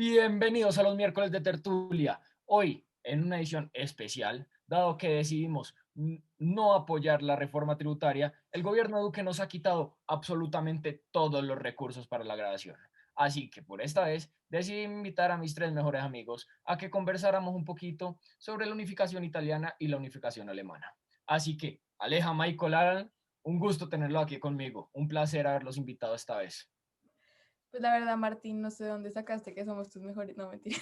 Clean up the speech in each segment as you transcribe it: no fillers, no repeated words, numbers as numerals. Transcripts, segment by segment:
Bienvenidos a los miércoles de tertulia. Hoy, en una edición especial, dado que decidimos no apoyar la reforma tributaria, el gobierno Duque nos ha quitado absolutamente todos los recursos para la grabación. Así que por esta vez decidí invitar a mis tres mejores amigos a que conversáramos un poquito sobre la unificación italiana y la unificación alemana. Así que, Aleja, Michael, Alan, un gusto tenerlo aquí conmigo. Un placer haberlos invitado esta vez. Pues la verdad, Martín, no sé de dónde sacaste que somos tus mejores. No, mentira.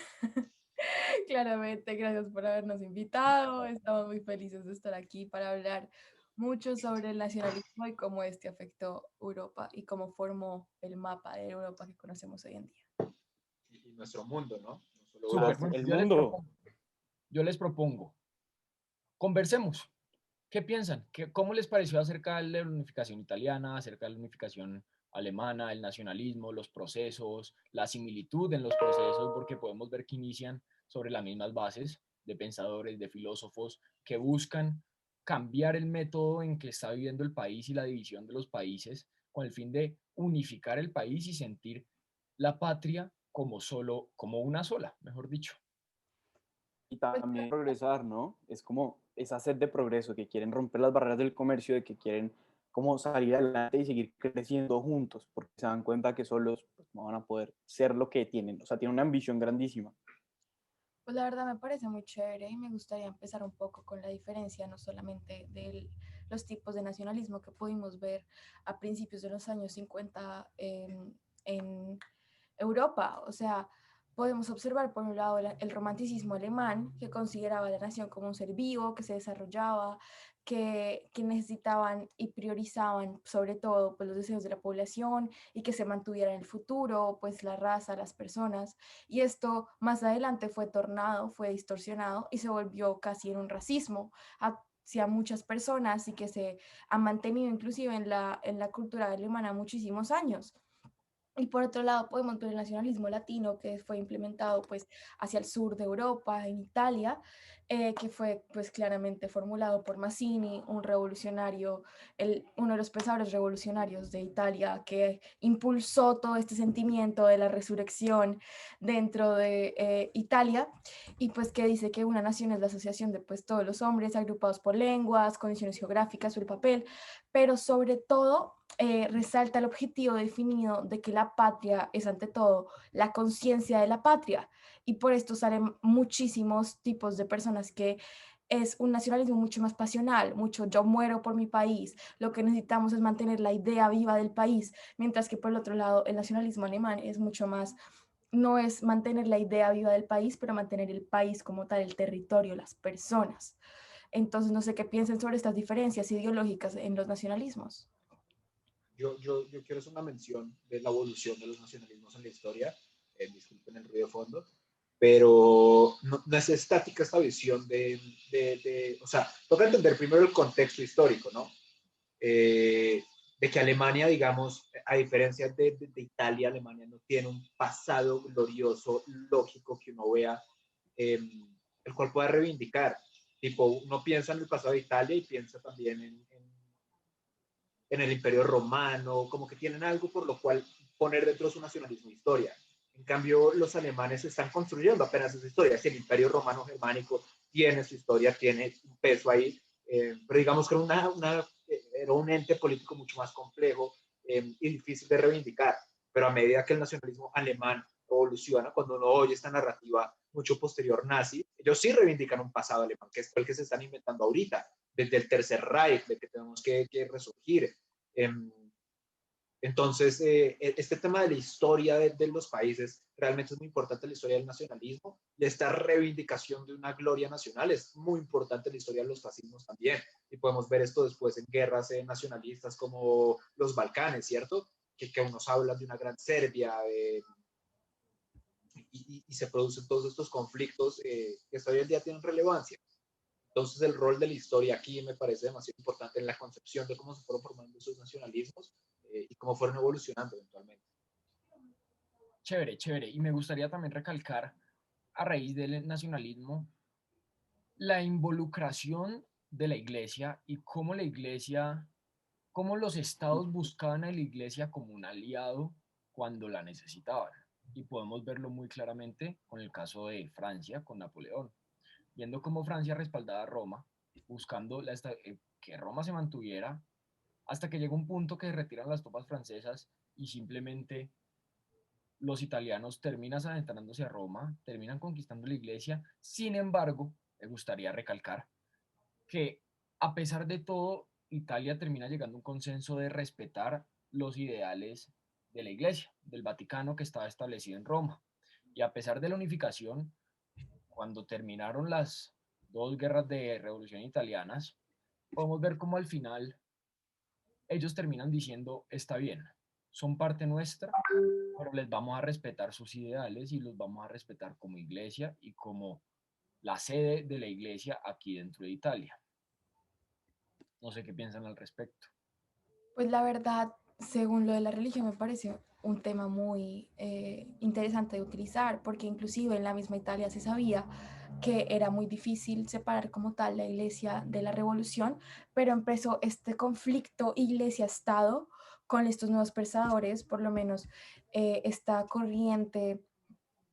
Claramente, gracias por habernos invitado. Estamos muy felices de estar aquí para hablar mucho sobre el nacionalismo y cómo este afectó Europa y cómo formó el mapa de Europa que conocemos hoy en día. Y nuestro mundo, ¿no? No solo Súper, Europa. bueno, El mundo. yo les propongo, conversemos. ¿Qué piensan? ¿Cómo les pareció acerca de la unificación italiana, acerca de la unificación alemana, el nacionalismo, los procesos, la similitud en los procesos, porque podemos ver que inician sobre las mismas bases de pensadores, de filósofos que buscan cambiar el método en que está viviendo el país y la división de los países con el fin de unificar el país y sentir la patria como solo, como una sola, mejor dicho. Y Pues, también progresar, ¿no? Es como esa sed de progreso, que quieren romper las barreras del comercio, de que quieren como salir adelante y seguir creciendo juntos, porque se dan cuenta que solos pues, no van a poder ser lo que tienen. O sea, tienen una ambición grandísima. pues la verdad me parece muy chévere y me gustaría empezar un poco con la diferencia, no solamente de los tipos de nacionalismo que pudimos ver a principios de los años 50 en Europa. O sea, podemos observar por un lado el romanticismo alemán, que consideraba a la nación como un ser vivo, que se desarrollaba, que necesitaban y priorizaban sobre todo pues, los deseos de la población y que se mantuviera en el futuro, pues la raza, las personas. Y esto más adelante fue tornado, fue distorsionado y se volvió casi en un racismo hacia muchas personas y que se ha mantenido inclusive en la cultura alemana muchísimos años. Y por otro lado podemos ver el nacionalismo latino que fue implementado pues hacia el sur de Europa, en Italia, que fue pues claramente formulado por Mazzini, un revolucionario, uno de los pensadores revolucionarios de Italia que impulsó todo este sentimiento de la resurrección dentro de Italia y pues que dice que una nación es la asociación de pues todos los hombres agrupados por lenguas, condiciones geográficas o el papel, pero sobre todo resalta el objetivo definido de que la patria es ante todo la conciencia de la patria y por esto salen muchísimos tipos de personas que es un nacionalismo mucho más pasional, mucho yo muero por mi país, lo que necesitamos es mantener la idea viva del país, mientras que por el otro lado el nacionalismo alemán es mucho más, no es mantener la idea viva del país, pero mantener el país como tal, el territorio, las personas. Entonces no sé qué piensen sobre estas diferencias ideológicas en los nacionalismos. Yo quiero hacer una mención de la evolución de los nacionalismos en la historia. Disculpen el ruido de fondo, pero no es estática esta visión o sea, toca entender primero el contexto histórico, ¿no? De que Alemania, digamos, a diferencia de Italia, Alemania no tiene un pasado glorioso, lógico, que uno vea, eh, el cual pueda reivindicar. Tipo, uno piensa en el pasado de Italia y piensa también en el Imperio Romano, como que tienen algo por lo cual poner dentro de su nacionalismo historia. En cambio, los alemanes están construyendo apenas esa historia. Si el Imperio Romano Germánico tiene su historia, tiene un peso ahí, pero digamos que era un ente político mucho más complejo y difícil de reivindicar. Pero a medida que el nacionalismo alemán evoluciona, cuando uno oye esta narrativa mucho posterior nazi, ellos sí reivindican un pasado alemán, que es el que se están inventando ahorita, desde el Tercer Reich, de que tenemos que resurgir. Entonces, este tema de la historia de los países realmente es muy importante en la historia del nacionalismo y esta reivindicación de una gloria nacional es muy importante en la historia de los fascismos también. Y podemos ver esto después en guerras nacionalistas como los Balcanes, ¿cierto? Que unos hablan de una gran Serbia y se producen todos estos conflictos que hasta hoy en día tienen relevancia. Entonces el rol de la historia aquí me parece demasiado importante en la concepción de cómo se fueron formando esos nacionalismos y cómo fueron evolucionando eventualmente. Chévere, chévere. Y me gustaría también recalcar, a raíz del nacionalismo, la involucración de la iglesia y cómo la iglesia, cómo los estados buscaban a la iglesia como un aliado cuando la necesitaban. Y podemos verlo muy claramente con el caso de Francia, con Napoleón, viendo cómo Francia respaldaba a Roma, buscando que Roma se mantuviera, hasta que llegó un punto que retiran las tropas francesas y simplemente los italianos terminan adentrándose a Roma, terminan conquistando la iglesia. Sin embargo, me gustaría recalcar que a pesar de todo, Italia termina llegando a un consenso de respetar los ideales de la iglesia, del Vaticano que estaba establecido en Roma. Y a pesar de la unificación, cuando terminaron las dos guerras de revolución italianas, podemos ver cómo al final ellos terminan diciendo, está bien, son parte nuestra, pero les vamos a respetar sus ideales y los vamos a respetar como iglesia y como la sede de la iglesia aquí dentro de Italia. No sé qué piensan al respecto. Pues la verdad, según lo de la religión, me parece un tema muy interesante de utilizar, porque inclusive en la misma Italia se sabía que era muy difícil separar como tal la iglesia de la revolución, pero empezó este conflicto iglesia-estado con estos nuevos pensadores, por lo menos esta corriente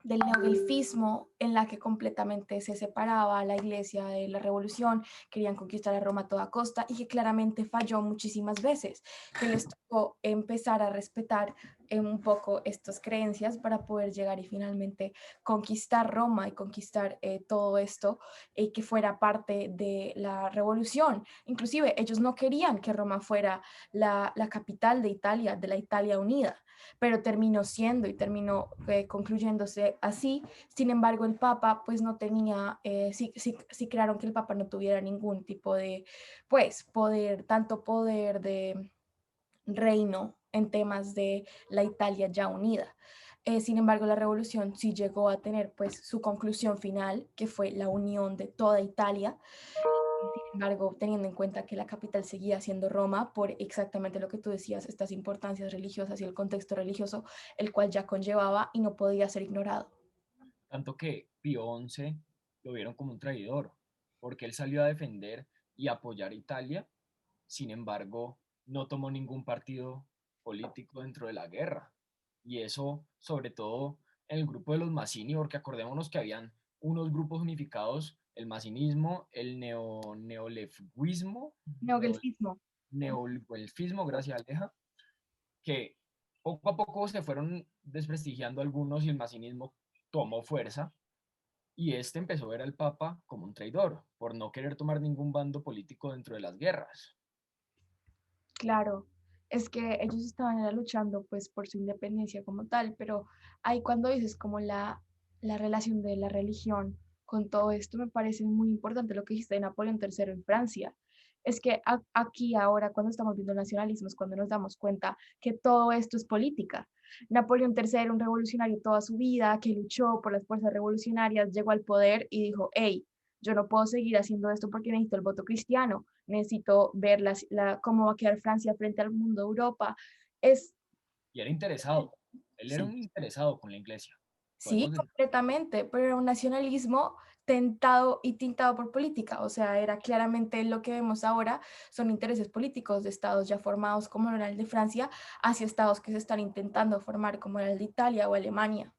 del neodelfismo en la que completamente se separaba la iglesia de la revolución, querían conquistar a Roma a toda costa y que claramente falló muchísimas veces, que les tocó empezar a respetar un poco estas creencias para poder llegar y finalmente conquistar Roma y conquistar todo esto que fuera parte de la revolución. Inclusive ellos no querían que Roma fuera la capital de Italia, de la Italia unida, pero terminó siendo y terminó concluyéndose así. Sin embargo, el Papa pues no tenía, sí crearon que el Papa no tuviera ningún tipo de pues poder, tanto poder de reino en temas de la Italia ya unida. Sin embargo, la revolución sí llegó a tener pues su conclusión final, que fue la unión de toda Italia. Sin embargo, teniendo en cuenta que la capital seguía siendo Roma, por exactamente lo que tú decías, estas importancias religiosas y el contexto religioso, el cual ya conllevaba y no podía ser ignorado. Tanto que Pío XI lo vieron como un traidor, porque él salió a defender y apoyar a Italia, sin embargo, no tomó ningún partido político dentro de la guerra. Y eso, sobre todo, en el grupo de los Mazzini, porque acordémonos que habían unos grupos unificados, el mazinismo, el neolefguismo, Neogelfismo. neolefismo, gracias Aleja, que poco a poco se fueron desprestigiando algunos y el mazinismo tomó fuerza y este empezó a ver al Papa como un traidor por no querer tomar ningún bando político dentro de las guerras. Claro, es que ellos estaban era luchando pues por su independencia como tal, pero ahí cuando dices como la relación de la religión con todo esto, me parece muy importante lo que dijiste de Napoleón III en Francia. Es que aquí ahora cuando estamos viendo nacionalismos, cuando nos damos cuenta que todo esto es política. Napoleón III era un revolucionario toda su vida, que luchó por las fuerzas revolucionarias, llegó al poder y dijo, hey, yo no puedo seguir haciendo esto porque necesito el voto cristiano, necesito ver cómo va a quedar Francia frente al mundo de Europa. Es, Y era interesado, él era sí, un interesado con la iglesia, sí, podemos decir. completamente, pero era un nacionalismo tentado y tintado por política, o sea, era claramente lo que vemos ahora, son intereses políticos de estados ya formados como era el de Francia, hacia estados que se están intentando formar como era el de Italia o Alemania.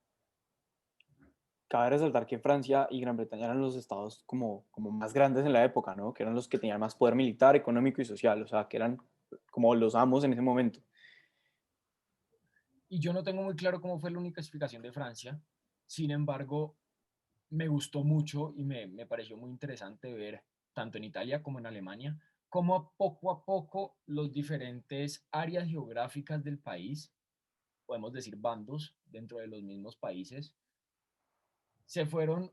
Cabe resaltar que Francia y Gran Bretaña eran los estados como más grandes en la época, ¿no? Que eran los que tenían más poder militar, económico y social, o sea, que eran como los amos en ese momento. Y yo no tengo muy claro cómo fue la unificación de Francia, sin embargo, me gustó mucho y me pareció muy interesante ver, tanto en Italia como en Alemania, cómo poco a poco los diferentes áreas geográficas del país, podemos decir bandos dentro de los mismos países, se fueron.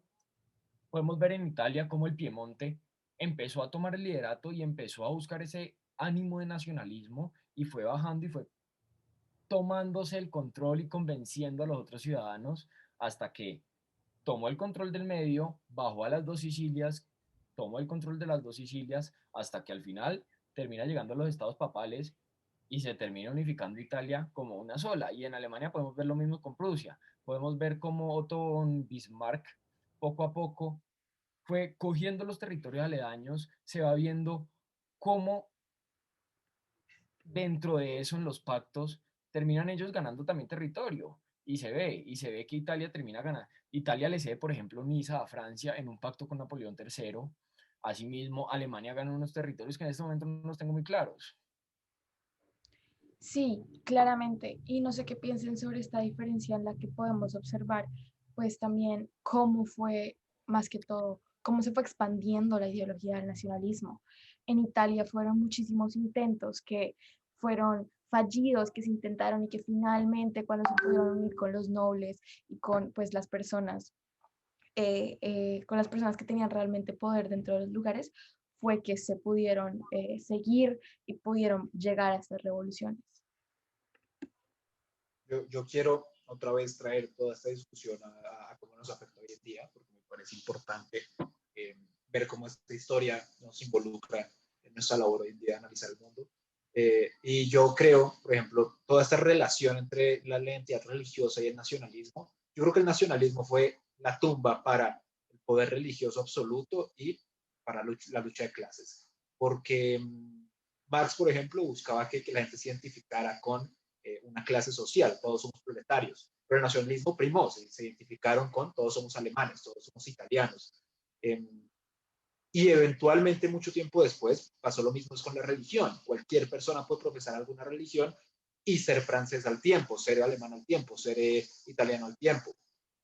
Podemos ver en Italia cómo el Piemonte empezó a tomar el liderato y empezó a buscar ese ánimo de nacionalismo y fue bajando y fue tomándose el control y convenciendo a los otros ciudadanos hasta que tomó el control del medio, bajó a las dos Sicilias, tomó el control de las dos Sicilias hasta que al final termina llegando a los estados papales y se termina unificando Italia como una sola. Y en Alemania podemos ver lo mismo con Prusia. Podemos ver cómo Otto von Bismarck poco a poco fue cogiendo los territorios aledaños, se va viendo cómo dentro de eso, en los pactos, terminan ellos ganando también territorio. y se ve que Italia termina ganando. Italia le cede, por ejemplo, Niza a Francia en un pacto con Napoleón III. Asimismo, Alemania gana unos territorios que en este momento no los tengo muy claros. Sí, claramente. Y no sé qué piensen sobre esta diferencia en la que podemos observar, pues también cómo fue, más que todo, cómo se fue expandiendo la ideología del nacionalismo. En Italia fueron muchísimos intentos que fueron fallidos, que se intentaron y que finalmente cuando se pudieron unir con los nobles y con pues con las personas que tenían realmente poder dentro de los lugares, fue que se pudieron seguir y pudieron llegar a estas revoluciones. Yo quiero otra vez traer toda esta discusión a cómo nos afecta hoy en día, porque me parece importante ver cómo esta historia nos involucra en nuestra labor hoy en día de analizar el mundo. Y yo creo, por ejemplo, toda esta relación entre la identidad religiosa y el nacionalismo, yo creo que el nacionalismo fue la tumba para el poder religioso absoluto y para la lucha de clases. Porque Marx, por ejemplo, buscaba que la gente se identificara con una clase social, todos somos proletarios, pero el nacionalismo primó, se identificaron con todos somos alemanes, todos somos italianos. Y eventualmente, mucho tiempo después, pasó lo mismo con la religión. Cualquier persona puede profesar alguna religión y ser francés al tiempo, ser alemán al tiempo, ser italiano al tiempo.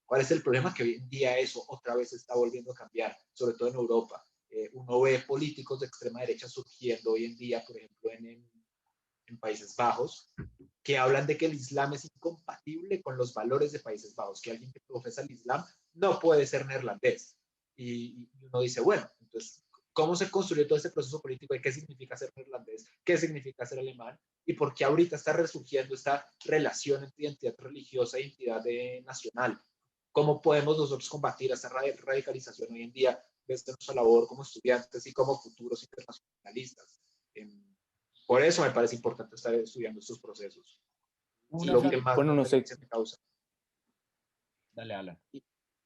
¿Cuál es el problema? Que hoy en día eso otra vez está volviendo a cambiar, sobre todo en Europa. Uno ve políticos de extrema derecha surgiendo hoy en día, por ejemplo, en Países Bajos, que hablan de que el Islam es incompatible con los valores de Países Bajos, que alguien que profesa el Islam no puede ser neerlandés. Y uno dice, bueno, entonces, ¿cómo se construyó todo este proceso político y qué significa ser neerlandés? ¿Qué significa ser alemán? ¿Y por qué ahorita está resurgiendo esta relación entre identidad religiosa e identidad nacional? ¿Cómo podemos nosotros combatir esta radicalización hoy en día desde nuestra labor como estudiantes y como futuros internacionalistas? Por eso me parece importante estar estudiando estos procesos. Es Una lo frase, que más Bueno, no sé. referencia me causa. dale, Alan.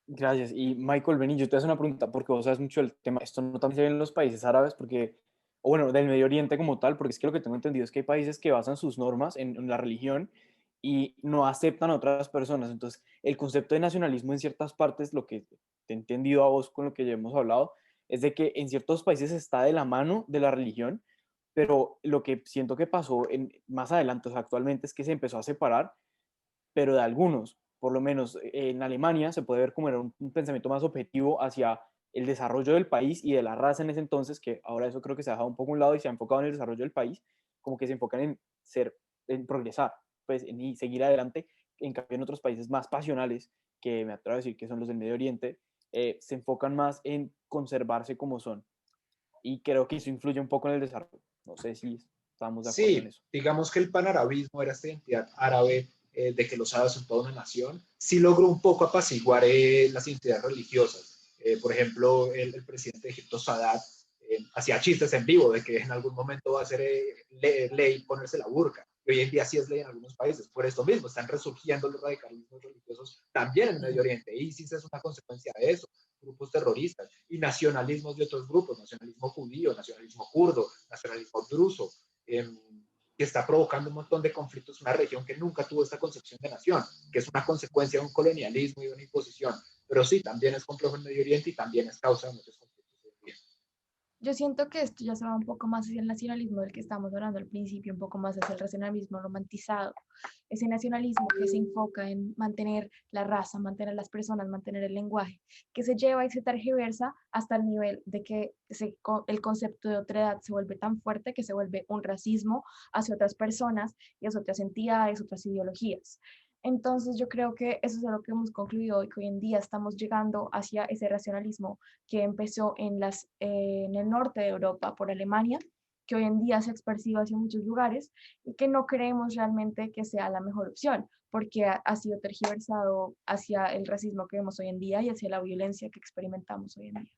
Gracias. Y Michael, vení, yo te hago una pregunta, porque vos sabes mucho del tema. Esto no también se ve en los países árabes, porque, o bueno, del Medio Oriente como tal, porque es que lo que tengo entendido es que hay países que basan sus normas en la religión y no aceptan a otras personas. Entonces, el concepto de nacionalismo en ciertas partes, lo que te he entendido a vos con lo que ya hemos hablado, es de que en ciertos países está de la mano de la religión, pero lo que siento que pasó más adelante, o sea, actualmente, es que se empezó a separar, pero de algunos. Por lo menos en Alemania se puede ver como era un pensamiento más objetivo hacia el desarrollo del país y de la raza en ese entonces, que ahora eso creo que se ha dejado un poco a un lado y se ha enfocado en el desarrollo del país, como que se enfocan en progresar, pues, y seguir adelante. En cambio, en otros países más pasionales, que me atrevo a decir que son los del Medio Oriente, se enfocan más en conservarse como son. Y creo que eso influye un poco en el desarrollo. No sé si estamos de acuerdo en Sí, eso. digamos que el panarabismo era esta identidad árabe de que los árabes son toda una nación. Sí logró un poco apaciguar las identidades religiosas. Por ejemplo, el presidente de Egipto, Sadat, hacía chistes en vivo de que en algún momento va a ser ley ponerse la burka. Y hoy en día sí es ley en algunos países. Por esto mismo, están resurgiendo los radicalismos religiosos también en el Medio Oriente. ISIS es una consecuencia de eso, grupos terroristas y nacionalismos de otros grupos, nacionalismo judío, nacionalismo kurdo, nacionalismo druso, que está provocando un montón de conflictos en una región que nunca tuvo esta concepción de nación, que es una consecuencia de un colonialismo y de una imposición. Pero sí, también es complejo en Medio Oriente y también es causa de muchos conflictos hoy en día. Yo siento que esto ya se va un poco más hacia el nacionalismo del que estábamos hablando al principio, un poco más hacia el racionalismo romantizado. Ese nacionalismo que se enfoca en mantener la raza, mantener las personas, mantener el lenguaje, que se lleva y se tergiversa hasta el nivel de que el concepto de otredad se vuelve tan fuerte que se vuelve un racismo hacia otras personas y hacia otras entidades, otras ideologías. Entonces yo creo que eso es lo que hemos concluido hoy, que hoy en día estamos llegando hacia ese racionalismo que empezó en el norte de Europa por Alemania, que hoy en día se ha esparcido hacia muchos lugares y que no creemos realmente que sea la mejor opción, porque ha sido tergiversado hacia el racismo que vemos hoy en día y hacia la violencia que experimentamos hoy en día.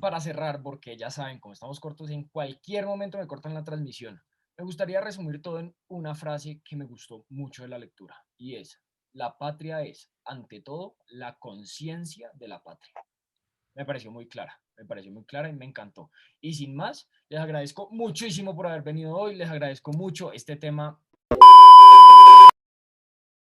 Para cerrar, porque ya saben, como estamos cortos, en cualquier momento me cortan la transmisión. Me gustaría resumir todo en una frase que me gustó mucho de la lectura, y es, la patria es, ante todo, la conciencia de la patria. Me pareció muy clara y me encantó. Y sin más, les agradezco muchísimo por haber venido hoy, les agradezco mucho este tema